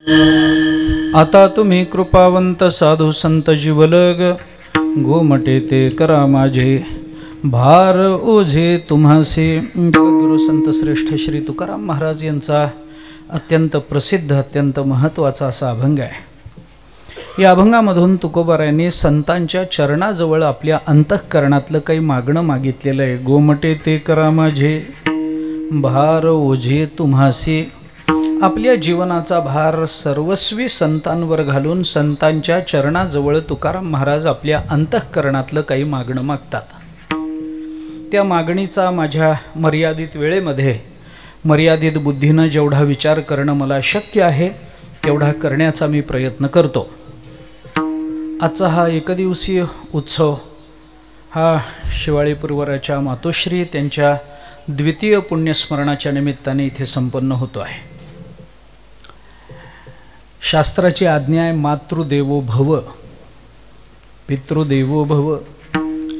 आता तुम्ही कृपावंत साधू संत जीवलग, गोमटे ते करा माझे भार ओझे तुम्हासे. गुरु संत श्रेष्ठ श्री तुकाराम महाराज यांचा अत्यंत प्रसिद्ध अत्यंत महत्त्वाचा असा अभंग आहे. या अभंगामधून तुकोबारायांनी संतांच्या चरणाजवळ आपल्या अंतःकरणातलं काही मागणं मागितलेलं आहे. गोमटे ते करा माझे भार ओझे तुम्हासे. आपल्या जीवनाचा भार सर्वस्वी संतांवर घालून संतांच्या चरणाजवळ तुकाराम महाराज आपल्या अंतःकरणातलं काही मागणं मागतात. त्या मागणीचा माझ्या मर्यादित वेळेमध्ये मर्यादित बुद्धीनं जेवढा विचार करणं मला शक्य आहे तेवढा करण्याचा मी प्रयत्न करतो. आजचा हा एकदिवसीय उत्सव हा शिवाळी पुरवराच्या मातोश्री त्यांच्या द्वितीय पुण्यस्मरणाच्या निमित्ताने इथे संपन्न होतो आहे. शास्त्राची आज्ञा आहे मातृदेवो भव, पितृदेवो भव,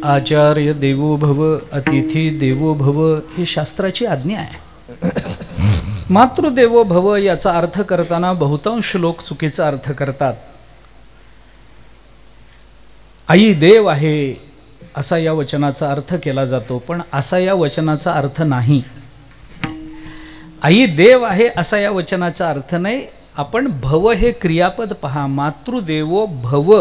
आचार्य देवो भव, अतिथी देवो भव, ही शास्त्राची आज्ञा आहे. मातृदेवो भव याचा अर्थ करताना बहुतांश लोक चुकीचा अर्थ करतात. आई देव आहे असा या वचनाचा अर्थ केला जातो, पण असा या वचनाचा अर्थ नाही. आई देव आहे असा या वचनाचा अर्थ नाही. आपण भव हे क्रियापद पहा. मातृदेवो भव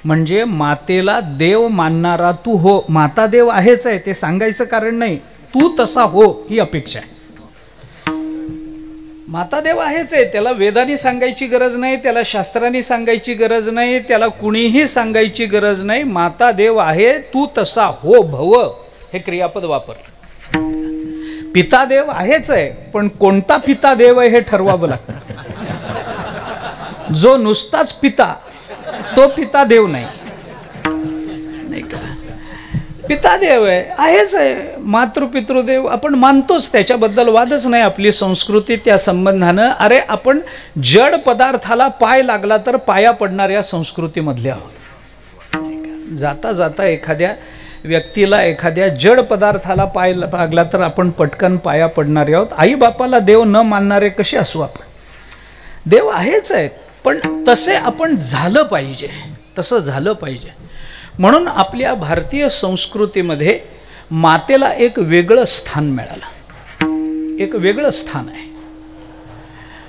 म्हणजे मातेला देव मानणारा तू हो. माता देव आहेच आहे ते सांगायचं कारण नाही, तू तसा हो ही अपेक्षा आहे. माता देव आहेच आहे, त्याला वेदांनी सांगायची गरज नाही, त्याला शास्त्रांनी सांगायची गरज नाही, त्याला कुणीही सांगायची गरज नाही. माता देव आहे, तू तसा हो भव हे क्रियापद वापर. पिता देव आहेच आहे, पण कोणता पिता देव आहे हे ठरवावं लागतं. जो नुसताच पिता तो पिता देव नाही, नाही का? पिता देव आहेच आहे. मातृपितृदेव आपण मानतोच, त्याच्याबद्दल वादच नाही. आपली संस्कृती त्या संबंधानं, अरे आपण जड पदार्थाला पाय लागला तर पाया पडणाऱ्या संस्कृतीमधले आहोत. जाता जाता एखाद्या व्यक्तीला एखाद्या जड पदार्थाला पाय लागला तर आपण पटकन पाया पडणारे आहोत. आई बापाला देव न मानणारे कसे असू आपण? देव आहेच आहेत, पण तसे आपण झालं पाहिजे, तसं झालं पाहिजे. म्हणून आपल्या भारतीय संस्कृतीमध्ये मातेला एक वेगळं स्थान मिळालं, एक वेगळं स्थान आहे.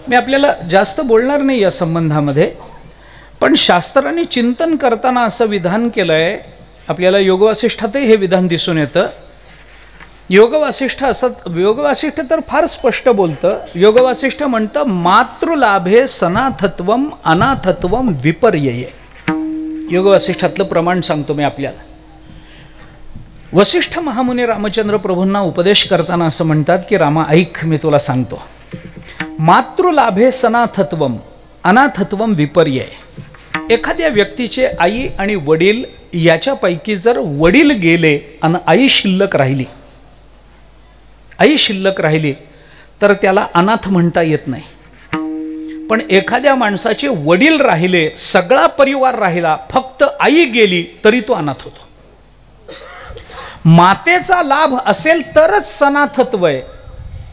मी आपल्याला जास्त बोलणार नाही या संबंधामध्ये, पण शास्त्रांनी चिंतन करताना असं विधान केलं आहे. आपल्याला योगवासिष्ठातही हे विधान दिसून येतं. योगवासिष्ठ तर फार स्पष्ट बोलतं. योगवासिष्ठ म्हणतं मातृलाभे सनाथत्वम अनाथत्वम विपर्यये. योगवासिष्ठातलं प्रमाण सांगतो मी आपल्याला. वसिष्ठ महामुनी रामचंद्र प्रभूंना उपदेश करताना असं म्हणतात की रामा ऐक, मी तुला सांगतो. मातृलाभे सनाथत्वम अनाथत्वम विपर्यय. एखाद्या व्यक्तीचे आई आणि वडील याच्यापैकी जर वडील गेले आणि आई शिल्लक राहिली तर त्याला अनाथ म्हणता येत नाही. पण एखाद्या माणसाचे वडील राहिले, सगळा परिवार राहिला, फक्त आई गेली तरी तो अनाथ होतो. मातेचा लाभ असेल तरच सनाथत्व आहे.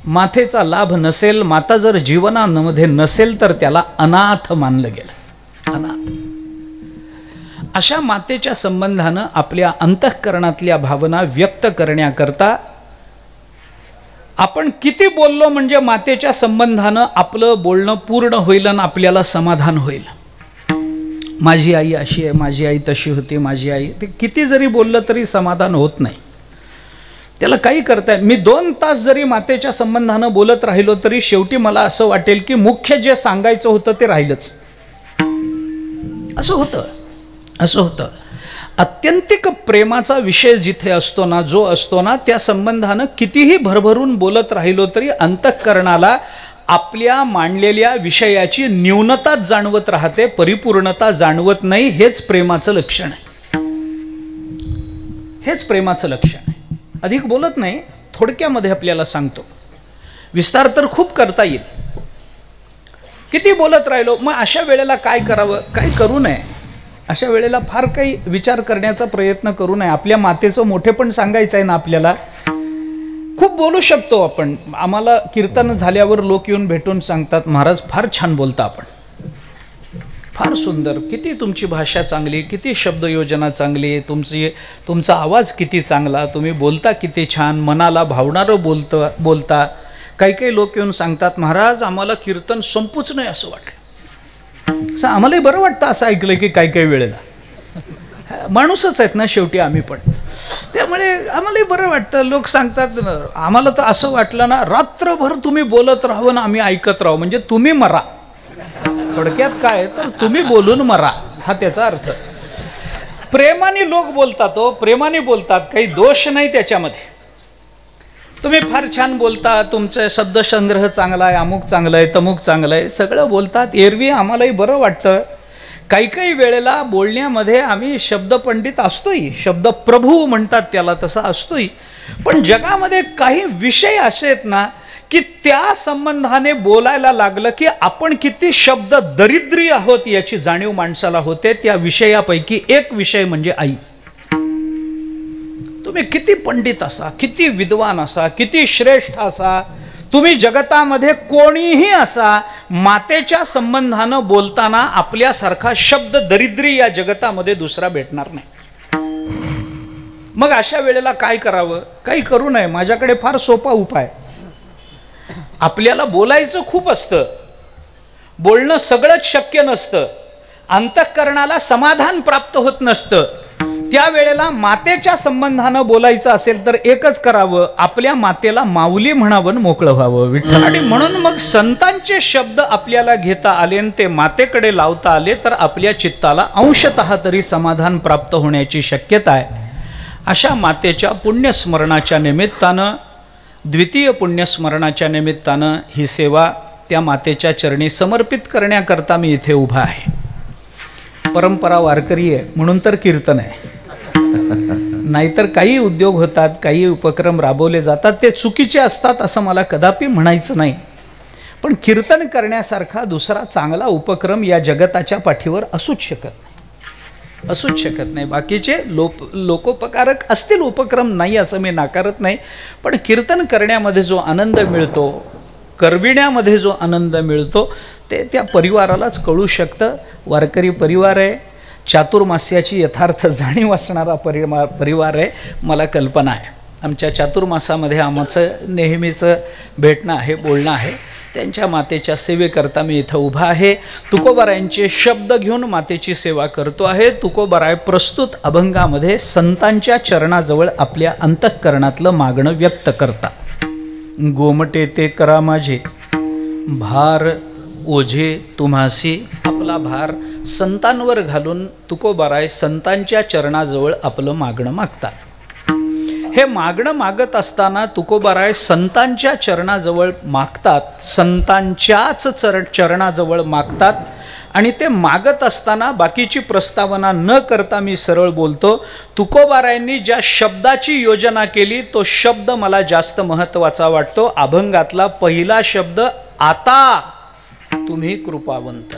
मातेचा लाभ नसेल, माता जर जीवनामध्ये नसेल तर त्याला अनाथ मानलं गेलं. अनाथ. अशा मातेच्या संबंधानं आपल्या अंतःकरणातल्या भावना व्यक्त करण्याकरता आपण किती बोललो म्हणजे मातेच्या संबंधानं आपलं बोलणं पूर्ण होईल आणि आपल्याला समाधान होईल. माझी आई अशी आहे, माझी आई तशी होती, माझी आई, ते किती जरी बोललं तरी समाधान होत नाही. त्याला काही करता येईल. मी 2 तास जरी मातेच्या संबंधानं बोलत राहिलो तरी शेवटी मला असं वाटेल की मुख्य जे सांगायचं होतं ते राहिलंच. असं होतं. अत्यंतिक प्रेमाचा विषय जिथे असतो ना, जो असतो ना, त्या संबंधानं कितीही भरभरून बोलत राहिलो तरी अंतःकरणाला आपल्या मांडलेल्या विषयाची न्यूनताच जाणवत राहते, परिपूर्णता जाणवत नाही. हेच प्रेमाचं लक्षण आहे. हेच प्रेमाचं लक्षण आहे. अधिक बोलत नाही, थोडक्यामध्ये आपल्याला सांगतो. विस्तार तर खूप करता येईल. किती बोलत राहिलो, मग अशा वेळेला काय करावं, काय करू नये. अशा वेळेला फार काही विचार करण्याचा प्रयत्न करू नये. आपल्या मातेचं मोठेपण सांगायचं आहे ना आपल्याला. खूप बोलू शकतो आपण. आम्हाला कीर्तन झाल्यावर लोक येऊन भेटून सांगतात, महाराज फार छान बोलता आपण. फार सुंदर, किती तुमची भाषा चांगली, किती शब्दयोजना चांगली, तुमचा आवाज किती चांगला, तुम्ही बोलता किती छान, मनाला भावणारं बोलता. काही काही लोक येऊन सांगतात, महाराज आम्हाला कीर्तन संपूच नाही असं वाटलं. असं आम्हालाही बरं वाटतं असं ऐकलं की काही काही वेळेला माणूसच आहेत ना शेवटी आम्ही पण, त्यामुळे आम्हालाही बरं वाटतं. लोक सांगतात आम्हाला तर असं वाटलं ना रात्रभर तुम्ही बोलत राहावं ना आम्ही ऐकत राहू, म्हणजे तुम्ही मरा. थोडक्यात काय तर तुम्ही बोलून मरा हा त्याचा अर्थ. प्रेमाने लोक बोलतात, प्रेमाने बोलतात, काही दोष नाही त्याच्यामध्ये. तुम्ही फार छान बोलता, तुमचा शब्दसंग्रह चांगला आहे, अमुक चांगलं आहे, तमुक चांगलं आहे, सगळं बोलतात. एरवी आम्हालाही बरं वाटतं. काही काही वेळेला बोलण्यामध्ये आम्ही शब्दपंडित असतोय, शब्दप्रभू म्हणतात त्याला, तसं असतोय. पण जगामध्ये काही विषय असे आहेत ना की त्या संबंधाने बोलायला लागलं की आपण किती शब्द दरिद्री आहोत याची जाणीव माणसाला होते. त्या विषयापैकी एक विषय म्हणजे आई. तुम्ही किती पंडित असा, किती विद्वान असा, किती श्रेष्ठ असा, तुम्ही जगतामध्ये कोणीही असा, मातेच्या संबंधानं बोलताना आपल्यासारखा शब्द दरिद्री या जगतामध्ये दुसरा भेटणार नाही. मग अशा वेळेला काय करावं? काही करू नये. माझ्याकडे फार सोपा उपाय. आपल्याला बोलायचं खूप असतं, बोलणं सगळंच शक्य नसतं, अंतःकरणाला समाधान प्राप्त होत नसतं. त्यावेळेला मातेच्या संबंधानं बोलायचं असेल तर एकच करावं, आपल्या मातेला माऊली म्हणावं, मोकळं व्हावं विठ्ठल. आणि म्हणून मग संतांचे शब्द आपल्याला घेता आले आणि ते मातेकडे लावता आले तर आपल्या चित्ताला अंशतः तरी समाधान प्राप्त होण्याची शक्यता आहे. अशा मातेच्या पुण्यस्मरणाच्या निमित्तानं, द्वितीय पुण्यस्मरणाच्या निमित्तानं ही सेवा त्या मातेच्या चरणी समर्पित करण्याकरता मी इथे उभा आहे. परंपरा वारकरी आहे म्हणून तर कीर्तन आहे, नाहीतर काही उद्योग होतात, काही उपक्रम राबवले जातात, ते चुकीचे असतात असं मला कदापि म्हणायचं नाही. पण कीर्तन करण्यासारखा दुसरा चांगला उपक्रम या जगताच्या पाठीवर असूच शकत नाही. बाकीचे लोकोपकारक असतील उपक्रम, नाही असं मी नाकारत नाही. पण कीर्तन करण्यामध्ये जो आनंद मिळतो, करविण्यामध्ये जो आनंद मिळतो, ते त्या परिवारालाच कळू शकतं. वारकरी परिवार आहे, चातुर्मास्याची यथार्थ जाणीव असणारा परिवार आहे, मला कल्पना आहे. आमच्या चातुर्मासामध्ये आमचं नेहमीचं भेटणं आहे, बोलणं आहे. त्यांच्या मातेच्या सेवेकरता मी इथं उभा आहे. तुकोबारायांचे शब्द घेऊन मातेची सेवा करतो आहे. तुकोबाराय प्रस्तुत अभंगामध्ये संतांच्या चरणाजवळ आपल्या अंतःकरणातलं मागणं व्यक्त करता. गोमटे ते करा माझे भार ओझे तुम्हासी. आपला भार संतांवर घालून तुकोबाराय संतांच्या चरणाजवळ आपलं मागणं मागतात. हे मागणं मागत असताना तुकोबाराय संतांच्या चरणाजवळ मागतात, संतांच्याच चरणाजवळ मागतात. आणि ते मागत असताना बाकीची प्रस्तावना न करता मी सरळ बोलतो. तुकोबारायांनी ज्या शब्दाची योजना केली तो शब्द मला जास्त महत्त्वाचा वाटतो. अभंगातला पहिला शब्द आता तुम्ही कृपावंत.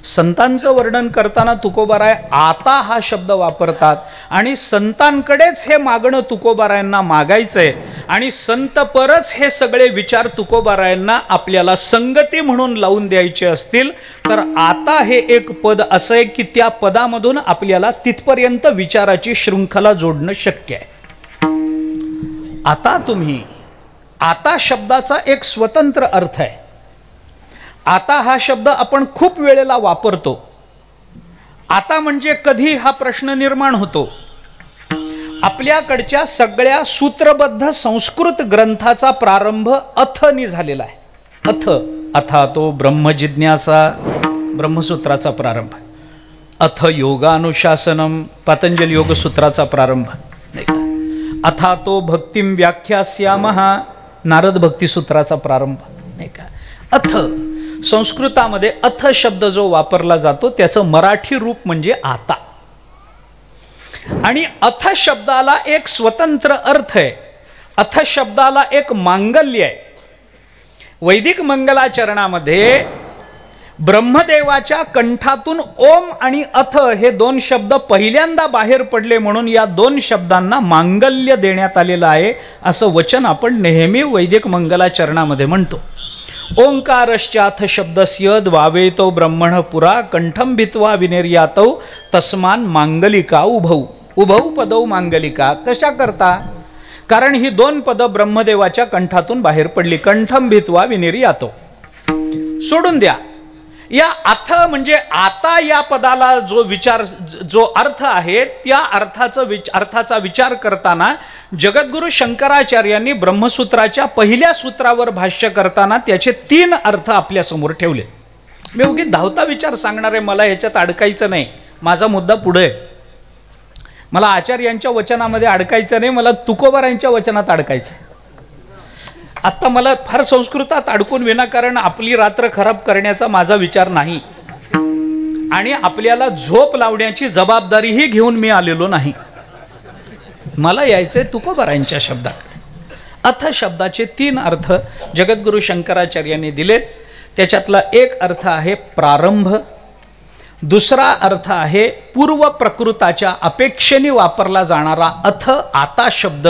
संतांचं वर्णन करताना तुकोबाराय आता हा शब्द वापरतात आणि संतांकडेच हे मागणं तुकोबारायांना मागायचंय आणि संतपरच हे सगळे विचार तुकोबारायांना आपल्याला संगती म्हणून लावून द्यायचे असतील तर आता हे एक पद असं आहे की त्या पदामधून आपल्याला तिथपर्यंत विचाराची शृंखला जोडणं शक्य आहे. आता तुम्ही, आता शब्दाचा एक स्वतंत्र अर्थ आहे. आता हा शब्द आपण खूप वेळेला वापरतो. आता म्हणजे कधी हा प्रश्न निर्माण होतो. आपल्याकडच्या सगळ्या सूत्रबद्ध संस्कृत ग्रंथाचा प्रारंभ अथनी झालेला आहे. अथा तो ब्रह्मजिज्ञासा, ब्रह्मसूत्राचा प्रारंभ. अथ योगानुशासनम, पतंजली योगसूत्राचा प्रारंभ. अथा तो भक्तिम व्याख्यास्यामः, नारद भक्तिसूत्राचा प्रारंभ. नाही का? अथ संस्कृतामध्ये अथ शब्द जो वापरला जातो त्याचं मराठी रूप म्हणजे आता. आणि अथ शब्दाला एक स्वतंत्र अर्थ आहे. अथ शब्दाला एक मांगल्य आहे. वैदिक मंगलाचरणामध्ये ब्रह्मदेवाच्या कंठातून ओम आणि अथ हे दोन शब्द पहिल्यांदा बाहेर पडले म्हणून या दोन शब्दांना मांगल्य देण्यात आलेलं आहे असं वचन आपण नेहमी वैदिक मंगलाचरणामध्ये म्हणतो. ओंकारश्चाथ शब्दस्य द्वावेतो ब्रह्मण पुरा कंठम भित्वा विनिर्यातौ तस्मान मांगलिका उभौ उभौ पदौ मांगलिका. कशा करता? कारण ही दोन पद ब्रह्मदेवाच्या कंठातून बाहेर पडली. कंठम भित्वा विनिर्यातौ सोडून द्या. या अथ म्हणजे आता या पदाला जो अर्थ आहे त्या अर्थाचा विचार करताना जगद्गुरु शंकराचार्यांनी ब्रह्मसूत्राच्या पहिल्या सूत्रावर भाष्य करताना त्याचे 3 अर्थ आपल्या समोर ठेवले. मी उगीच धावता विचार सांगणारे, मला याच्यात अडकायचं नाही. माझा मुद्दा पुढे आहे. मला आचार्यांच्या वचनामध्ये अडकायचं नाही, मला तुकोबारांच्या वचनात अडकायचं. आता मला फार संस्कृतात अडकून विनाकारण आपली रात्र खराब करण्याचा माझा विचार नाही आणि आपल्याला झोप लावण्याची जबाबदारीही घेऊन मी आलेलो नाही. मला यायचंय तुकोबारांच्या शब्दात. अथ शब्दाचे 3 अर्थ जगद्गुरु शंकराचार्यांनी दिलेत. त्याच्यातला एक अर्थ आहे प्रारंभ, दुसरा अर्थ आहे पूर्व प्रकृताच्या अपेक्षेने वापरला जाणारा अथ आता शब्द,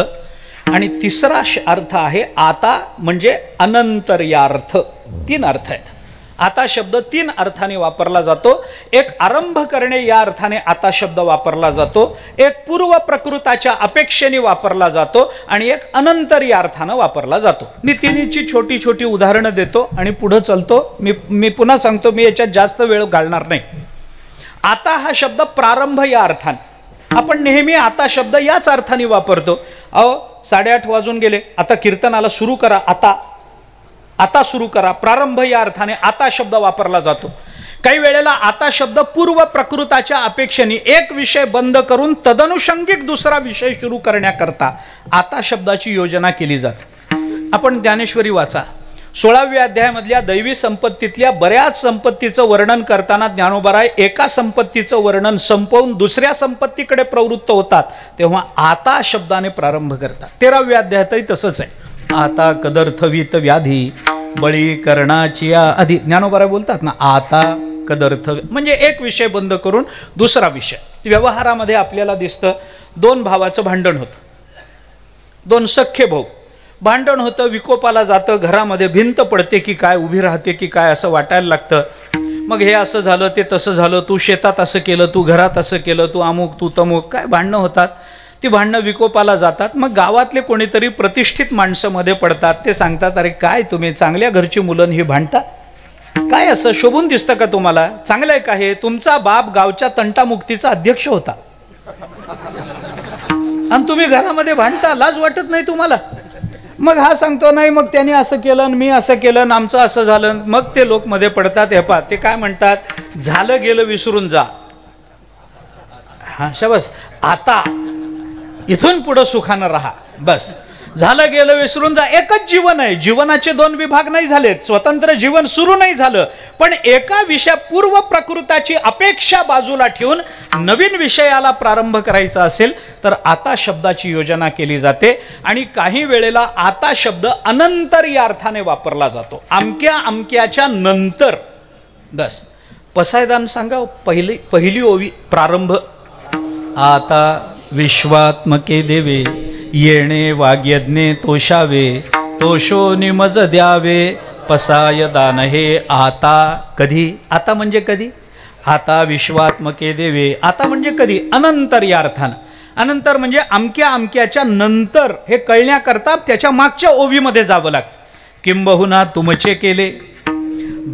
आणि तिसरा अर्थ आहे आता म्हणजे अनंतर्यार्थ. 3 अर्थ आहेत. आता शब्द 3 अर्थाने वापरला जातो. एक आरंभ करणे या अर्थाने आता शब्द वापरला जातो, एक पूर्व प्रकृताच्या अपेक्षेने वापरला जातो आणि एक अनंतर या अर्थाने वापरला जातो. मी तिन्हीची छोटी छोटी उदाहरणं देतो आणि पुढे चालतो. मी पुन्हा सांगतो, मी याच्यात जास्त वेळ घालणार नाही. आता हा शब्द प्रारंभ या अर्थाने, आपण नेहमी आता शब्द याच अर्थाने वापरतो. अहो 8:30 वाजून गेले, आता कीर्तनाला सुरू करा, आता सुरू करा. प्रारंभ या अर्थाने आता शब्द वापरला जातो. काही वेळेला आता शब्द पूर्व प्रकृताच्या अपेक्षेने एक विषय बंद करून तदनुषंगिक दुसरा विषय सुरू करण्याकरता आता शब्दाची योजना केली जाते. आपण ज्ञानेश्वरी वाचा. 16व्या अध्यायामधल्या दैवी संपत्तीतल्या बऱ्याच संपत्तीचं वर्णन करताना ज्ञानोबाराय एका संपत्तीचं वर्णन संपवून दुसऱ्या संपत्तीकडे प्रवृत्त होतात, तेव्हा आता शब्दाने प्रारंभ करतात. 13व्या अध्यायातही तसंच आहे. आता कदर्थवित व्याधी बळी करणाची आधी ज्ञानोबाराय बोलतात ना, आता कदर्थ म्हणजे एक विषय बंद करून दुसरा विषय. व्यवहारामध्ये आपल्याला दिसतं 2 भावाचं भांडण होतं, 2 सख्खे भाऊ भांडण होतं, विकोपाला जातं, घरामध्ये भिंत पडते की काय, उभी राहते की काय असं वाटायला लागतं. मग हे असं झालं, ते तसं झालं, तू शेतात असं केलं, तू घरात असं केलं, तू अमुक तू तमुक, काय भांडणं होतात. ती भांडणं विकोपाला जातात. मग गावातले कोणीतरी प्रतिष्ठित माणसं मध्ये पडतात. ते सांगतात, अरे काय तुम्ही चांगल्या घरची मुलं ही भांडता, काय असं शोभून दिसतं का तुम्हाला, चांगलं आहे का हे, तुमचा बाप गावच्या तंटामुक्तीचा अध्यक्ष होता आणि तुम्ही घरामध्ये भांडता, लाज वाटत नाही तुम्हाला. मग हा सांगतो, नाही मग त्याने असं केलं, मी असं केलं, आमचं असं झालं. मग ते लोक मध्ये पडतात. हे पहा, ते काय म्हणतात, झालं गेलं विसरून जा. हा शाबास, आता इथून पुढे सुखानं राहा, बस झालं गेलं विसरून जा. एकच जीवन आहे, जीवनाचे 2 विभाग नाही झालेत, स्वतंत्र जीवन सुरू नाही झालं, पण एका विषय पूर्व प्रकृताची अपेक्षा बाजूला ठेवून नवीन विषयाला प्रारंभ करायचा असेल तर आता शब्दाची योजना केली जाते. आणि काही वेळेला आता शब्द अनंतर या अर्थाने वापरला जातो, अमक्या अमक्याच्या नंतर. बस पसायदान सांगा, पहिली ओवी प्रारंभ. आता विश्वात्मके देवे येणे वाग्यज्ञे तोषावे, तोषो निमज द्यावे पसाय दान हे. आता कधी, आता म्हणजे कधी, आता विश्वात्मके देवे, आता म्हणजे कधी, अनंतर या अर्थानं. अनंतर म्हणजे अमक्या अमक्याच्या नंतर हे कळण्याकरता त्याच्या मागच्या ओवीमध्ये जावं लागतं. किंबहुना तुमचे केले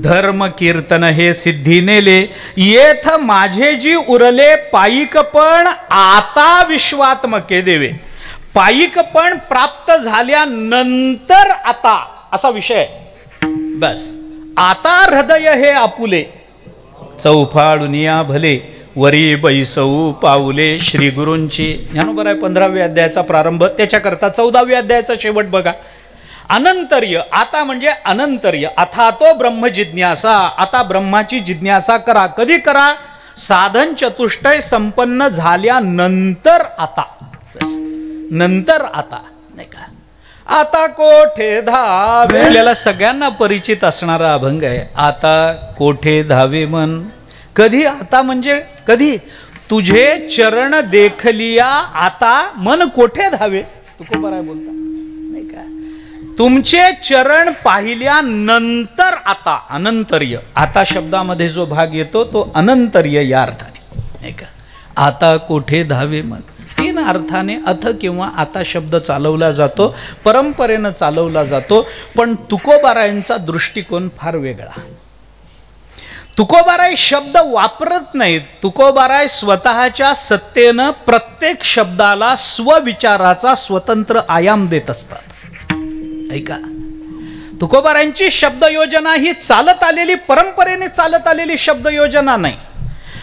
धर्म कीर्तन हे सिद्धी नेले, येथ माझे जी उरले पायिकपण आता विश्वात्मके देवे. पायिकपण प्राप्त झाल्यानंतर आता असा विषय. बस आता हृदय हे आपुले, चौफाळुनिया भले वरी बैसऊ पाऊले श्री गुरूंची. ज्ञानोबाराय 15व्या अध्यायाचा प्रारंभ, त्याच्याकरता 14व्या अध्यायाचा शेवट बघा. अनंतर्य, आता म्हणजे अनंतर्य. अथा तो ब्रह्म जिज्ञासा, आता ब्रह्माची जिज्ञासा करा. कधी करा, साधन चतुष्टय संपन्न झाल्यानंतर आता. नंतर आता, नाही का. आता कोठे धावे, आपल्याला सगळ्यांना परिचित असणारा अभंग आहे. आता कोठे धावे मन, कधी, आता म्हणजे कधी, तुझे चरण देखलिया आता मन कोठे धावे. तुकोबाराय बोलता, नाही का. तुमचे चरण पाहिल्यानंतर आता, अनंतर्य, आता शब्दामध्ये जो भाग येतो तो अनंतर्य या अर्थाने, नाही का. आता कोठे धावे मन, तीन अर्थाने अथ किंवा आता शब्द चालवला जातो, परंपरेनं चालवला जातो. पण तुकोबारायांचा दृष्टिकोन फार वेगळा. तुकोबाराय शब्द वापरत नाहीत. तुकोबाराय स्वतःच्या सत्तेनं प्रत्येक शब्दाला स्वविचाराचा स्वतंत्र आयाम देत असतात. ऐका, तुकोबारायांची शब्द योजना ही चालत आलेली, परंपरेने चालत आलेली शब्द योजना नाही.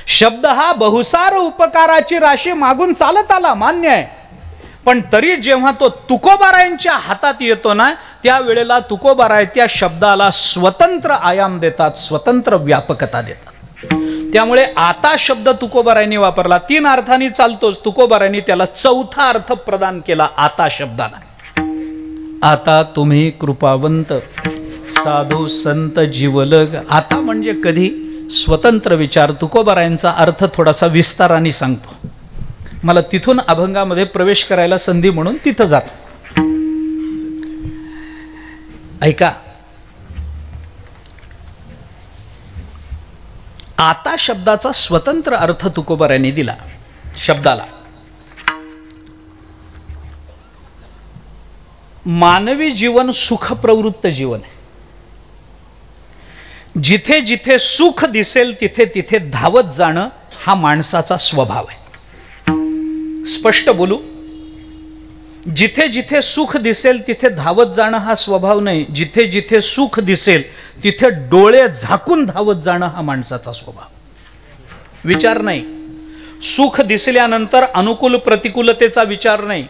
शब्द हा बहुसार उपकाराची राशी मागून चालत आला, मान्य आहे. पण तरी जेव्हा तो तुकोबारायांच्या हातात येतो ना, त्यावेळेला तुकोबाराय त्या शब्दाला स्वतंत्र आयाम देतात, स्वतंत्र व्यापकता देतात. त्यामुळे आता शब्द तुकोबारायांनी वापरला, तीन अर्थांनी चालतोच. तुकोबारायांनी त्याला चौथा अर्थ प्रदान केला आता शब्दाला. आता तुम्ही कृपावंत साधू संत जीवलग. आता म्हणजे कधी, स्वतंत्र विचार. तुकोबारायांचा अर्थ थोडासा विस्ताराने सांगतो. मला तिथून अभंगामध्ये प्रवेश करायला संधी म्हणून तिथं जातो. ऐका, आता शब्दाचा स्वतंत्र अर्थ तुकोबारायांनी दिला. शब्दाला मानवी जीवन सुखप्रवृत्त जीवन आहे. जिथे जिथे सुख दिसेल तिथे तिथे धावत जाणं हा माणसाचा स्वभाव आहे. स्पष्ट बोलू, जिथे जिथे सुख दिसेल तिथे धावत जाणं हा स्वभाव नाही. जिथे जिथे सुख दिसेल तिथे डोळे झाकून धावत जाणं हा माणसाचा स्वभाव. विचार नाही. सुख दिसल्यानंतर अनुकूल प्रतिकूलतेचा विचार नाही,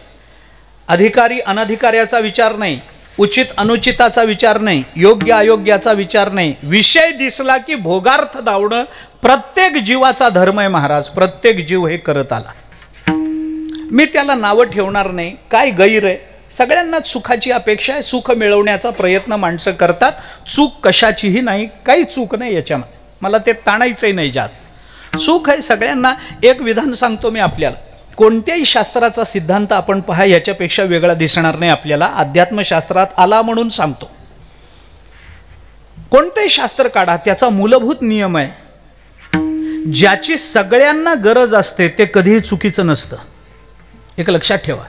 अधिकारी अनधिकार्याचा विचार नाही, उचित अनुचिताचा विचार नाही, योग्य अयोग्याचा विचार नाही. विषय दिसला की भोगार्थ धावणं प्रत्येक जीवाचा धर्म आहे महाराज. प्रत्येक जीव हे करत आला. मी त्याला नावं ठेवणार नाही. काय गैर आहे? सगळ्यांनाच सुखाची अपेक्षा आहे, सुख मिळवण्याचा प्रयत्न माणसं करतात. चूक कशाचीही नाही, काही चूक नाही याच्यामध्ये. मला ते ताणायचंही नाही जास्त. सुख आहे सगळ्यांना. एक विधान सांगतो मी आपल्याला. कोणत्याही शास्त्राचा सिद्धांत आपण पहा, याच्यापेक्षा वेगळा दिसणार नाही आपल्याला. अध्यात्मशास्त्रात आला म्हणून सांगतो. कोणतेही शास्त्र काढा, त्याचा मूलभूत नियम आहे, ज्याची सगळ्यांना गरज असते ते कधीही चुकीचं नसतं. एक लक्षात ठेवा,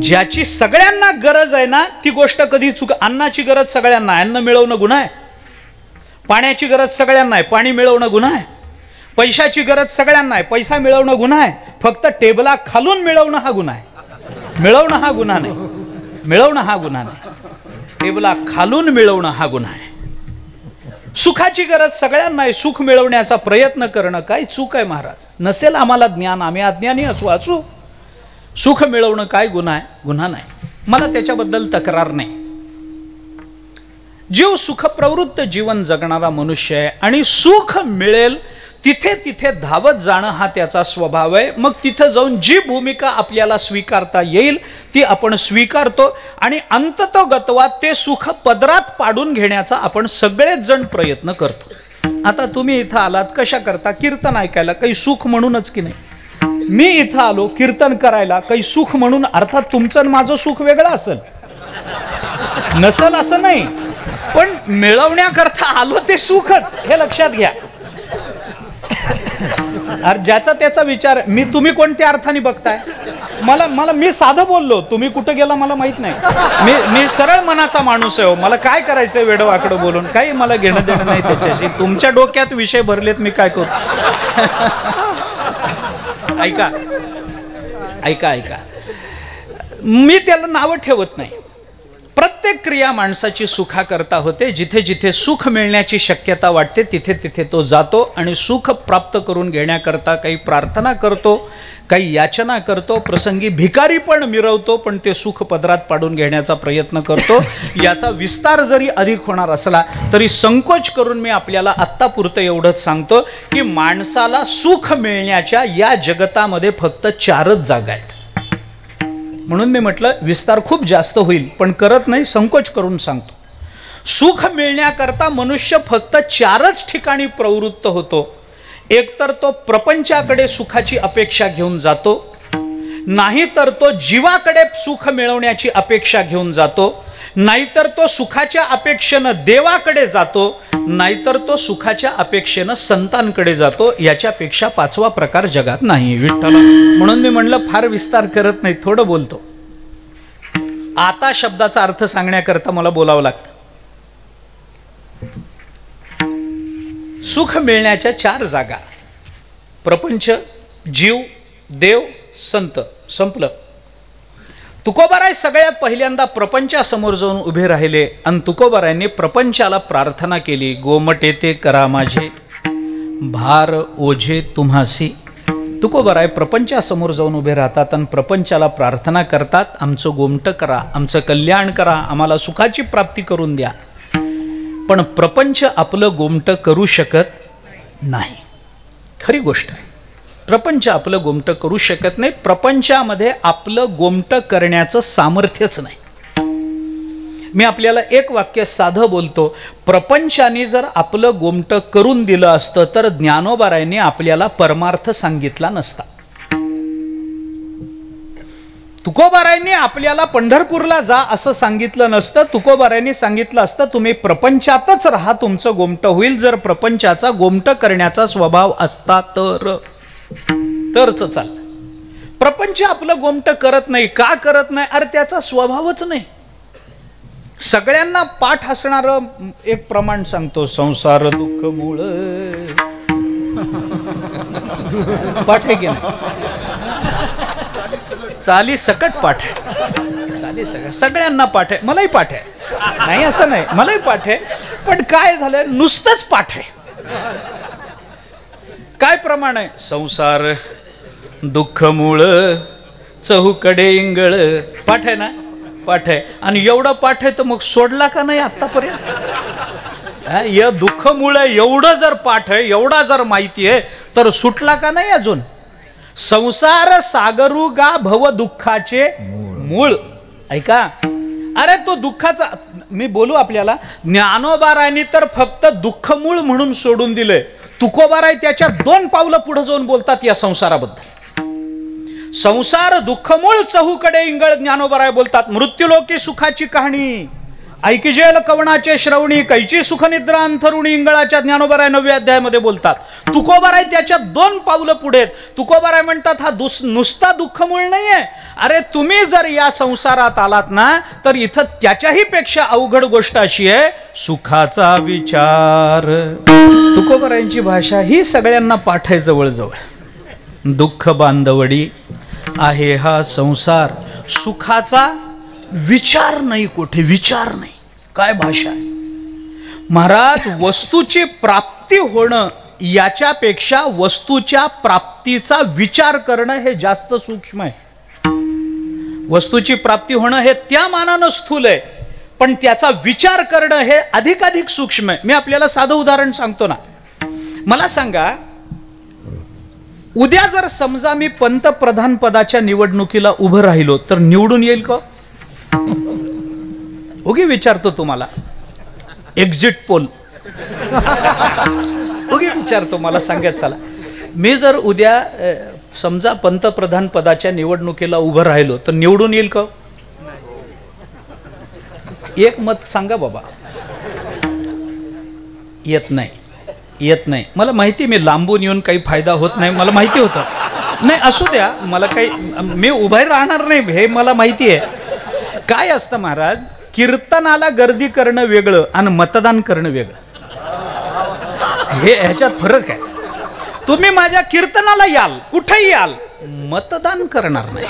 ज्याची सगळ्यांना गरज आहे ना ती गोष्ट कधी चुक. अन्नाची गरज सगळ्यांना, अन्न मिळवणं गुन्हा आहे. पाण्याची गरज सगळ्यांना आहे, पाणी मिळवणं गुन्हा आहे. पैशाची गरज सगळ्यांना आहे, पैसा मिळवणं गुन्हा आहे. फक्त टेबला खालून मिळवणं हा गुन्हा आहे. मिळवणं हा गुन्हा नाही, मिळवणं हा गुन्हा नाही. टेबला खालून मिळवणं हा गुन्हा आहे. सुखाची गरज सगळ्यांना आहे, सुख मिळवण्याचा प्रयत्न करणं काही चूक आहे महाराज. नसेल आम्हाला ज्ञान, आम्ही अज्ञानी असू. सुख मिळवणं काय गुन्हा आहे? गुन्हा नाही. मला त्याच्याबद्दल तक्रार नाही. जीव सुखप्रवृत्त जीवन जगणारा मनुष्य आहे आणि सुख मिळेल तिथे तिथे धावत जाणं हा त्याचा स्वभाव आहे. मग तिथं जाऊन जी भूमिका आपल्याला स्वीकारता येईल ती आपण स्वीकारतो आणि अंततोगत्वात ते सुख पदरात पाडून घेण्याचा आपण सगळेच जण प्रयत्न करतो. आता तुम्ही इथं आलात कशा करता? कीर्तन ऐकायला. काही सुख म्हणूनच की नाही? मी इथं आलो कीर्तन करायला, काही सुख म्हणून. अर्थात तुमचं आणि माझं सुख वेगळं असेल, नसल असं नाही, पण मिळवण्याकरता आलो ते सुखच, हे लक्षात घ्या. ज्याचा त्याचा विचार. तुम्ही कोणत्या अर्थाने बघताय? मी साधं बोललो, तुम्ही कुठं गेला मला माहित नाही. मी सरळ मनाचा माणूस आहे. मला काय करायचंय वेडवाकडं बोलून? काही मला घेणं देणं नाही त्याच्याशी. तुमच्या डोक्यात विषय भरलेत, मी काय करू? ऐका ऐका ऐका, मी त्याला नावं ठेवत नाही. प्रत्येक क्रिया माणसाची सुखाकरता होते. जिथे जिथे सुख मिळण्याची शक्यता वाटते तिथे तिथे तो जातो आणि सुख प्राप्त करून घेण्याकरता काही प्रार्थना करतो, काही याचना करतो, प्रसंगी भिकारी पण मिरवतो, पण ते सुख पदरात पाडून घेण्याचा प्रयत्न करतो. याचा विस्तार जरी अधिक होणार असला तरी संकोच करून मी आपल्याला आत्तापुरतं एवढंच सांगतो की माणसाला सुख मिळण्याच्या या जगतामध्ये फक्त 4च जागा आहेत. म्हणून मी म्हटलं विस्तार खूप जास्त होईल, पण करत नाही, संकोच करून सांगतो. सुख मिळण्याकरता मनुष्य फक्त 4च ठिकाणी प्रवृत्त होतो. एकतर तो प्रपंचाकडे सुखाची अपेक्षा घेऊन जातो, नाही तर तो जीवाकडे सुख मिळवण्याची अपेक्षा घेऊन जातो, नाहीतर तो सुखाच्या अपेक्षेनं देवाकडे जातो, नाहीतर तो सुखाच्या अपेक्षेनं संतांकडे जातो. याच्यापेक्षा पाचवा प्रकार जगात नाही विठ्ठल. म्हणून मी म्हणलं फार विस्तार करत नाही, थोडं बोलतो. आता शब्दाचा अर्थ सांगण्याकरता मला बोलावं लागतं. सुख मिळण्याच्या 4 जागा: प्रपंच, जीव, देव, संत. संपलं. तुकोबाराय सगळ्यात पहिल्यांदा प्रपंचासमोर जाऊन उभे राहिले आणि तुकोबारायांनी प्रपंचाला प्रार्थना केली. गोमटे ते करा माझे, भार ओझे तुम्हासी. तुकोबाराय प्रपंचासमोर जाऊन उभे राहतात आणि प्रपंचाला प्रार्थना करतात, आमचं गोमटं करा, आमचं कल्याण करा, आम्हाला सुखाची प्राप्ती करून द्या. पण प्रपंच आपलं गोमटं करू शकत नाही. खरी गोष्ट आहे, प्रपंच आपलं गोमटं करू शकत नाही. प्रपंचामध्ये आपलं गोमटं करण्याचं सामर्थ्यच नाही. मी आपल्याला एक वाक्य साधं बोलतो. प्रपंचाने जर आपलं गोमटं करून दिलं असतं तर ज्ञानोबारायांनी आपल्याला परमार्थ सांगितला नसता. तुकोबारायांनी आपल्याला पंढरपूरला जा असं सांगितलं नसतं. तुकोबारायांनी सांगितलं असतं तुम्ही प्रपंचातच राहा, तुमचं गोमटं होईल. जर प्रपंचाचा गोमटं करण्याचा स्वभाव असता तरच चाल. प्रपंच आपलं गोमटं करत नाही. का करत नाही? अरे त्याचा स्वभावच नाही. सगळ्यांना पाठ असणारं एक प्रमाण सांगतो. संसार दुःख मूळ. पाठ आहे की नाही? चाली सकट पाठ आहे. चाली सगळ्यांना पाठ आहे. मलाही पाठ आहे, नाही असं नाही, मलाही पाठ आहे. पण काय झालं, नुसतंच पाठ आहे. काय प्रमाण आहे? संसार दुःख मूळ चहूकडे इंगळ. पाठ आहे ना? पाठ आहे. आणि एवढं पाठ आहे तर मग सोडला का नाही आतापर्यंत? या दुःख मूळ एवढं जर पाठ आहे, एवढा जर माहिती आहे तर सुटला का नाही अजून? संसार सागरू गा भव दुःखाचे मूळ. ऐका, अरे तो दुःखाचा, मी बोलू आपल्याला, ज्ञानोबारायांनी तर फक्त दुःख मूळ म्हणून सोडून दिलंय. तुकोबाराय त्याच्या 2 पावलं पुढे जाऊन बोलतात या संसाराबद्दल. संसार दुःखमूळ चहूकडे इंगळ. ज्ञानोबाराय बोलतात मृत्यूलोकी सुखाची कहाणी ऐकिजेल कवणाचे श्रवणी, कैची सुखनिद्रा अंथरुणी. इंगळाच्या ज्ञानोबाराय 9व्या अध्यायामध्ये बोलतात. तुकोबाराय त्याच्या 2 पावलं पुढे. तुकोबाराय म्हणतात हा नुसता दुःखमूळ नाहीये. अरे तुम्ही जर या संसारात आलात ना तर इथं त्याच्याही पेक्षा अवघड गोष्ट अशी आहे, सुखाचा विचार. तुकोबारायांची भाषा ही सगळ्यांना पाठ आहे जवळजवळ. दुःख बांधवडी आहे हा संसार, सुखाचा विचार नाही, कुठे विचार नाही. काय भाषा आहे महाराज. वस्तूची प्राप्ती होणं याच्यापेक्षा वस्तूच्या प्राप्तीचा विचार करणं हे जास्त सूक्ष्म आहे. वस्तूची प्राप्ती होणं हे त्या मानानं स्थूल आहे, पण त्याचा विचार करणं हे अधिकाधिक सूक्ष्म आहे. मी आपल्याला साधं उदाहरण सांगतो ना. मला सांगा, उद्या जर समजा मी पंतप्रधान पदाच्या निवडणुकीला उभं राहिलो तर निवडून येईल का? उगी विचारतो तुम्हाला. एक्झिट पोल उगी विचारतो, मला सांगायचं. चला, मी जर उद्या समजा पंतप्रधान पदाच्या निवडणुकीला उभं राहिलो तर निवडून येईल का? एक मत सांगा बाबा. येत नाही, येत नाही. मला माहिती, मी लांबून येऊन काही फायदा होत नाही, मला माहिती होतं. नाही असू द्या, मला काही, मी उभे राहणार नाही हे मला माहिती आहे. काय असतं महाराज, कीर्तनाला गर्दी करणं वेगळं आणि मतदान करणं वेगळं. हे ह्याच्यात फरक आहे. तुम्ही माझ्या कीर्तनाला याल, कुठेही याल, मतदान करणार नाही.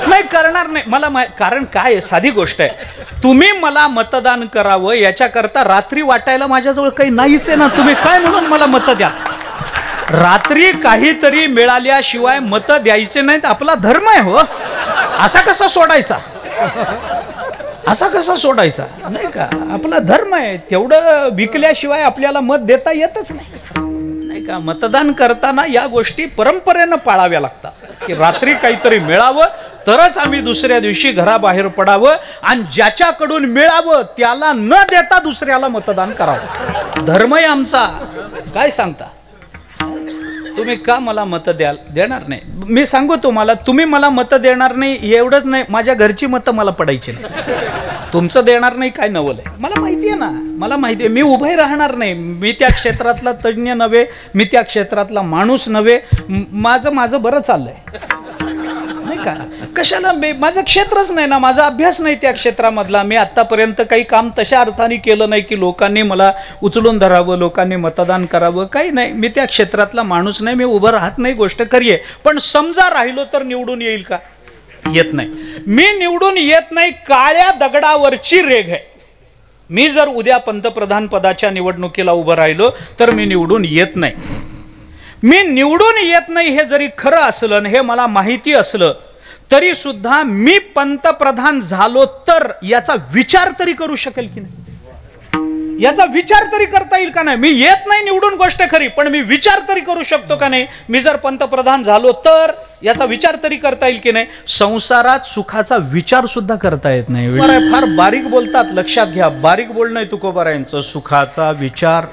नाही करणार नाही. मला कारण काय आहे, साधी गोष्ट आहे. तुम्ही मला मतदान करावं याच्याकरता रात्री वाटायला माझ्याजवळ काही नाहीच आहे ना. तुम्ही काय म्हणून मला मत द्या? रात्री काहीतरी मिळाल्याशिवाय मत द्यायचे नाहीत. आपला धर्म आहे हो. असा कसा सोडायचा? असा कसा सोडायचा? नाही का, आपला धर्म आहे. तेवढं विकल्याशिवाय आपल्याला मत देता येतच नाही. नाही का, मतदान करताना या गोष्टी परंपरेनं पाळाव्या लागतात की रात्री काहीतरी मिळावं तरच आम्ही दुसऱ्या दिवशी घराबाहेर पडावं, आणि ज्याच्याकडून मिळावं त्याला न देता दुसऱ्याला मतदान करावं. धर्म आहे आमचा. काय सांगता? तुम्ही का मला मतं देणार नाही? मी सांगू तुम्हाला, तुम्ही मला मतं देणार नाही एवढंच नाही, माझ्या घरची मतं मला पडायची नाही. तुमचं देणार नाही काय नवल आहे, मला माहिती आहे ना, मला माहिती आहे. मी उभे राहणार नाही, मी त्या क्षेत्रातला तज्ज्ञ नव्हे, मी त्या क्षेत्रातला माणूस नव्हे. माझं बरं चाललंय नाही का. कशाला, माझं क्षेत्रच नाही ना, माझा अभ्यास नाही त्या क्षेत्रामधला. मी आत्तापर्यंत काही काम तशा अर्थाने केलं नाही की लोकांनी मला उचलून धरावं, लोकांनी मतदान करावं, काही नाही. मी त्या क्षेत्रातला माणूस नाही, मी उभं राहत नाही, गोष्ट करीये. पण समजा राहिलो तर निवडून येईल का? येत नाही. मी निवडून येत नाही, काळ्या दगडावरची रेघ आहे. मी जर उद्या पंतप्रधान पदाच्या निवडणुकीला उभं राहिलो तर मी निवडून येत नाही. मी निवडून येत नाही हे जरी खरं असलं आणि हे मला माहिती असलं तरी सुद्धा मी पंतप्रधान झालो तर याचा विचार तरी करू शकेल की नाही? याचा विचार तरी करता येईल का नाही? मी येत नाही निवडून, गोष्ट खरी, पण मी विचार तरी करू शकतो का नाही? मी जर पंतप्रधान झालो तर याचा विचार तरी करता येईल की नाही? संसारात सुखाचा विचार सुद्धा करता येत नाही. फार बारीक बोलतात, लक्षात घ्या. बारीक बोलणं आहे तुकोबारायांचं. सुखाचा विचार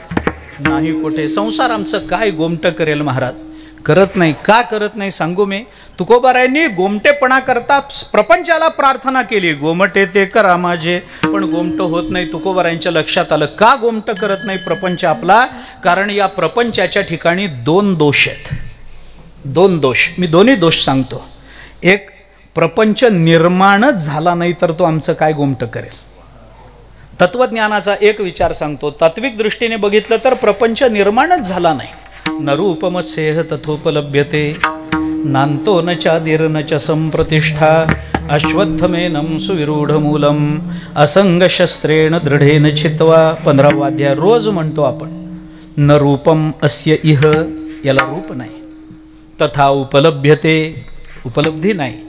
नाही कुठे. संसार आमचं काय गोमट करेल महाराज? करत नाही. का करत नाही सांगू मी. तुकोबारायांनी गोमटेपणा करता प्रपंचाला प्रार्थना केली, गोमटे ते करा माझे, पण गोमट होत नाही. तुकोबारायांच्या लक्षात आलं का गोमट करत नाही प्रपंच आपला? कारण या प्रपंचाच्या ठिकाणी दोन दोष आहेत. दोन दोष, मी दोन्ही दोष सांगतो. एक, प्रपंच निर्माणच झाला नाही तर तो आमचं काय गोमट करेल. तत्वज्ञानाचा एक विचार सांगतो. तात्विक दृष्टीने बघितलं तर प्रपंच निर्माणच झाला नाही. न रूपमस्येह तथोपलभ्यते, नांतो न चादिर न च संप्रतिष्ठा, अश्वत्थमेनं सुविरूढमूलम, असंग शस्त्रेण दृढेन छित्वा. 15वा अध्याय रोज म्हणतो आपण. न रूपम अस्य इह, याला रूप नाही. तथा उपलभ्यते, उपलब्धी नाही.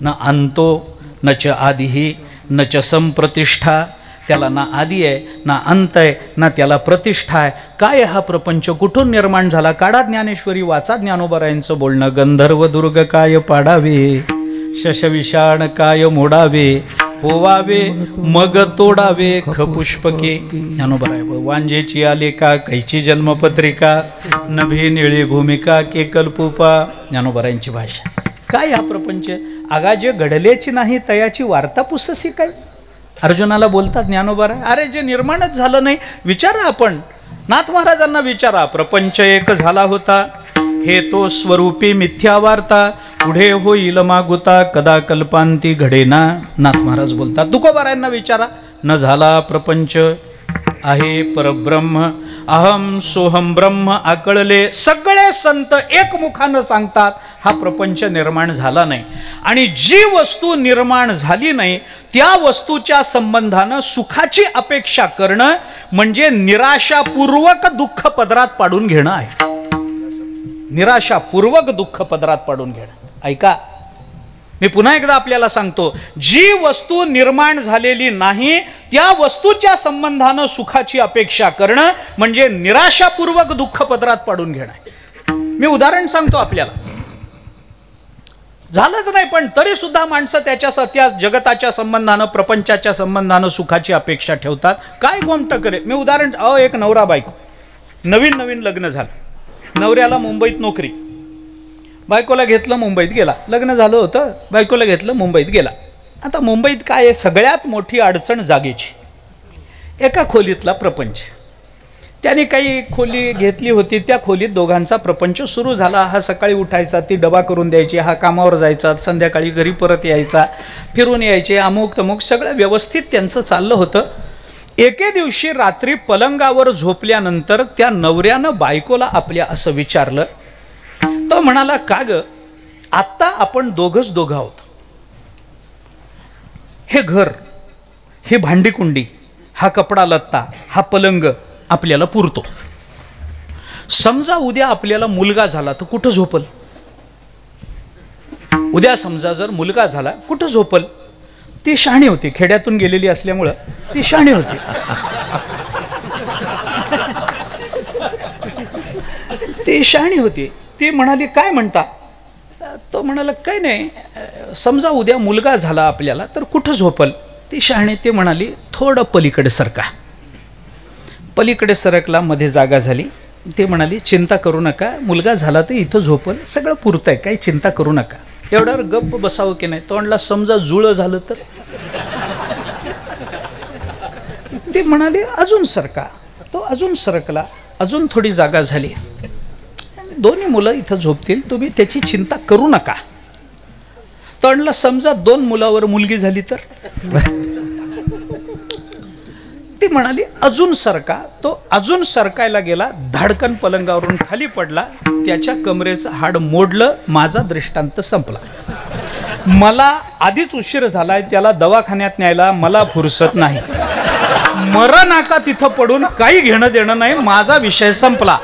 न अंतो न च आदिही न च संप्रतिष्ठा, त्याला ना आदी आहे ना अंत आहे ना त्याला प्रतिष्ठा आहे. काय हा प्रपंच? कुठून निर्माण झाला? काढा ज्ञानेश्वरी, वाचा ज्ञानोबारायांचं बोलणं. गंधर्व दुर्ग काय पाडावे, शशविषाण काय मोडावे, होवावे मग तोडावे खपुष्पके. ज्ञानोबाराय. वांजेची आले का कैची जन्मपत्रिका, नभी निळी भूमिका के कल्पुपा. ज्ञानोबारायांची भाषा. काय हा प्रपंच? आगा जे घडल्याची नाही तयाची वार्ता पुससी काय? अर्जुनाला बोलतात ज्ञानोबाराय. अरे जे निर्माणच झालं नाही, विचारा आपण. नाथ महाराजांना विचारा. प्रपंच एक झाला होता, हे तो स्वरूपी मिथ्या वार्ता, पुढे होईल मागुता, कदा कल्पांती घडेना. नाथ महाराज बोलतात. तुकोबारायांना विचारा. न झाला प्रपंच, आहे परब्रह्म, अहम सोहम ब्रह्म आकळले. सगळे संत एकमुखानं सांगतात हा प्रपंच निर्माण झाला नाही. आणि जी वस्तू निर्माण झाली नाही त्या वस्तूच्या संबंधानं सुखाची अपेक्षा करणं म्हणजे निराशापूर्वक दुःख पदरात पाडून घेणं आहे. निराशापूर्वक दुःख पदरात पाडून घेणं. ऐका, मी पुन्हा एकदा आपल्याला सांगतो. जी वस्तू निर्माण झालेली नाही त्या वस्तूच्या संबंधानं सुखाची अपेक्षा करणं म्हणजे निराशापूर्वक दुःख पदरात पाडून घेणं. मी उदाहरण सांगतो आपल्याला. झालंच नाही पण तरी सुद्धा माणसं त्या जगताच्या संबंधानं, प्रपंचाच्या संबंधानं सुखाची अपेक्षा ठेवतात. काय गोमट करे. मी उदाहरण, एक नवरा बायको, नवीन लग्न झालं. नवऱ्याला मुंबईत नोकरी, बायकोला घेतलं मुंबईत गेला. लग्न झालं होतं, बायकोला घेतलं मुंबईत गेला. आता मुंबईत काय आहे? सगळ्यात मोठी अडचण जागेची. एका खोलीतला प्रपंच. त्याने काही खोली घेतली होती, त्या खोलीत दोघांचा प्रपंच सुरू झाला. हा सकाळी उठायचा, ती डबा करून द्यायची, हा कामावर जायचा, संध्याकाळी घरी परत यायचा, फिरून यायचे, अमुक तमुक सगळं व्यवस्थित त्यांचं चाललं होतं. एके दिवशी रात्री पलंगावर झोपल्यानंतर त्या नवऱ्यानं बायकोला आपल्या असं विचारलं. तो म्हणाला, का ग, आत्ता आपण दोघं आहोत. हे घर, ही भांडीकुंडी, हा कपडा लत्ता, हा पलंग आपल्याला पुरतो. समजा उद्या आपल्याला मुलगा झाला तर कुठं झोपल? उद्या समजा जर मुलगा झाला कुठं झोपल? ती शहाणी होती, खेड्यातून गेलेली असल्यामुळं ती शहाणी होती. ती शहाणी होती. ती म्हणाली, काय म्हणता? तो म्हणाला, काय नाही, समजा उद्या मुलगा झाला आपल्याला तर कुठं झोपल? ती शहाणी ती म्हणाली, थोडं पलीकडे सरका. पलीकडे सरकला, मध्ये जागा झाली. ते म्हणाली चिंता करू नका, मुलगा झाला तर इथं झोपल, सगळं पुरतंय, काही चिंता करू नका. एवढ्यावर गप्प बसावं की नाही. तोंडला समजा जुळं झालं तर. ते म्हणाले अजून सरका. तो अजून सरकला, अजून थोडी जागा झाली. दोन्ही मुलं इथं झोपतील, तुम्ही त्याची चिंता करू नका. तोंडला समजा 2 मुलावर मुलगी झाली तर. ती म्हणाली अजून सरका. तो अजून सरकायला गेला, धाडकन पलंगावरून खाली पडला, त्याच्या कमरेचं हाड मोडलं. माझा दृष्टांत संपला. मला आधीच उशीर झालाय, त्याला दवाखान्यात न्यायला मला फुरसत नाही. मरा नाका तिथं पडून काही घेणं देणं नाही, माझा विषय संपला.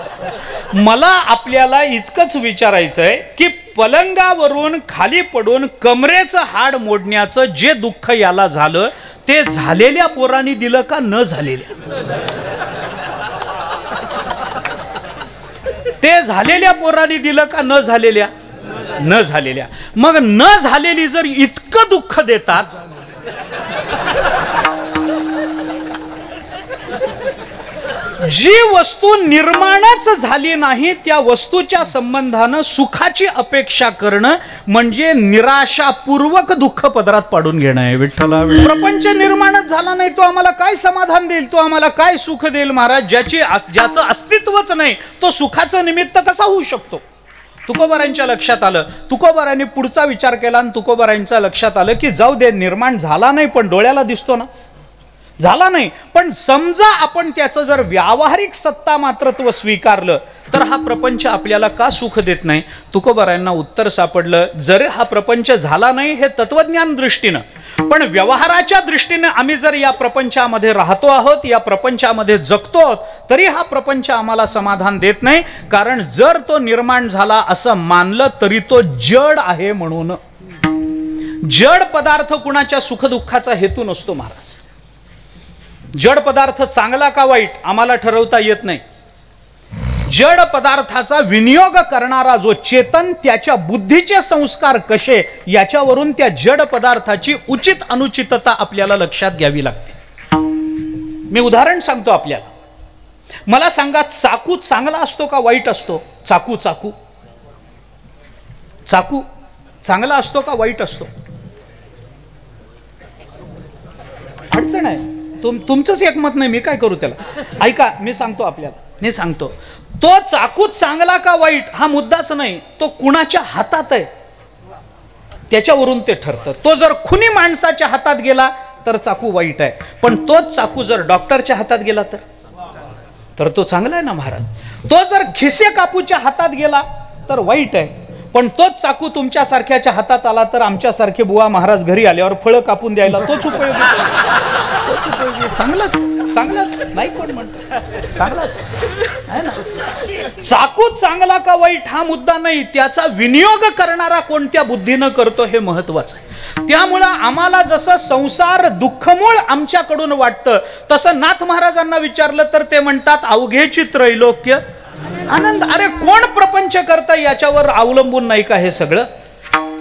मला आपल्याला इतकंच विचारायचंय की पलंगावरून खाली पडून कमरेचं हाड मोडण्याचं जे दुःख याला झालं ते झालेल्या पोरांनी दिलं का न झालेल्या? ते झालेल्या पोरांनी दिलं का न झालेल्या? न झालेल्या. मग न झालेली जर इतकं दुःख देतात, जी वस्तू निर्माणच झाली नाही त्या वस्तूच्या संबंधानं सुखाची अपेक्षा करणं म्हणजे निराशापूर्वक दुःख पदरात पाडून घेणं आहे. विठ्ठला, प्रपंच निर्माणच झाला नाही, तो आम्हाला काय समाधान देईल, तो आम्हाला काय सुख देईल महाराज? ज्याचं अस्तित्वच नाही तो सुखाचं निमित्त कसा होऊ शकतो? तुकोबारांच्या लक्षात आलं. तुकोबारांनी पुढचा विचार केला आणि तुकोबारांच्या लक्षात आलं की जाऊ दे, निर्माण झाला नाही पण डोळ्याला दिसतो ना, झाला नाही. पण समजा आपण त्याचं जर व्यावहारिक सत्ता मात्रत्व स्वीकारलं तर हा प्रपंच आपल्याला का सुख देत नाही? तुकोबारांना उत्तर सापडलं. जर हा प्रपंच झाला नाही हे तत्वज्ञान दृष्टीनं, पण व्यवहाराच्या दृष्टीने आम्ही जर या प्रपंचामध्ये राहतो आहोत, या प्रपंचामध्ये जगतो आहोत, तरी हा प्रपंच आम्हाला समाधान देत नाही. कारण जर तो निर्माण झाला असं मानलं तरी तो जड आहे. म्हणून जड पदार्थ कुणाच्या सुखदुःखाचा हेतू नसतो महाराज. जड पदार्थ चांगला का वाईट आम्हाला ठरवता येत नाही. जड पदार्थाचा विनियोग करणारा जो चेतन, त्याच्या बुद्धीचे संस्कार कसे, याच्यावरून त्या जड पदार्थाची उचित अनुचितता आपल्याला लक्षात घ्यावी लागते. मी उदाहरण सांगतो आपल्याला. मला सांगा, चाकू चांगला असतो का वाईट असतो? चाकू चाकू चाकू चांगला असतो का वाईट असतो? अडचण आहे. तुमचंच एकमत नाही, मी काय करू त्याला? ऐका, मी सांगतो आपल्याला, मी सांगतो. तो चाकू चांगला का वाईट हा मुद्दाच नाही, तो कुणाच्या हातात आहे त्याच्यावरून ते ठरतं. तो जर खुनी माणसाच्या हातात गेला तर चाकू वाईट आहे, पण तोच चाकू जर डॉक्टरच्या हातात गेला तर तो चांगला आहे ना महाराज. तो जर खिसे कापूच्या हातात गेला तर वाईट आहे, पण तोच चाकू तुमच्या सारख्याच्या हातात आला तर आमच्यासारखे बुवा महाराज घरी आल्यावर फळं कापून द्यायला तोच उपयोगी. चांगलाच चांगलाच नाही कोण म्हणतो, चांगलाच आहे ना. चाकू चांगला का वाईट हा मुद्दा नाही, त्याचा विनियोग करणारा कोणत्या बुद्धीनं करतो हे महत्वाचं आहे. त्यामुळं आम्हाला जसं संसार दुःखमूळ आमच्याकडून वाटतं, तसं नाथ महाराजांना विचारलं तर ते म्हणतात अवघेची त्रैलोक्य आनंद. अरे कोण प्रपंच करतं याच्यावर अवलंबून नाही का हे सगळं?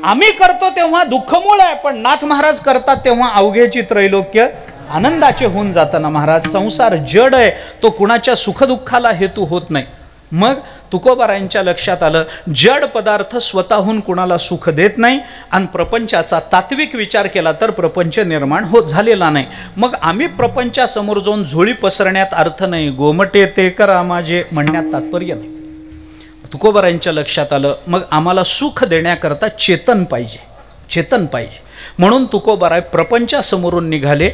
आम्ही करतो तेव्हा दुःखमूळ आहे, पण नाथ महाराज करतात तेव्हा अवघेची त्रैलोक्य आनंदाचे होऊन जाताना महाराज. संसार जड आहे, तो कुणाच्या सुखदुःखाला हेतू होत नाही. मग तुकोबारांच्या लक्षात आलं, जड पदार्थ स्वतःहून कुणाला सुख देत नाही, आणि प्रपंचाचा तात्विक विचार केला तर प्रपंच निर्माण होत झालेला नाही. मग आम्ही प्रपंचासमोर जाऊन झोळी पसरण्यात अर्थ नाही, गोमटे ते करा माझे म्हणण्यात तात्पर्य नाही. तुकोबारांच्या लक्षात आलं, मग आम्हाला सुख देण्याकरता चेतन पाहिजे, चेतन पाहिजे. म्हणून तुकोबाराय प्रपंचासमोरून निघाले.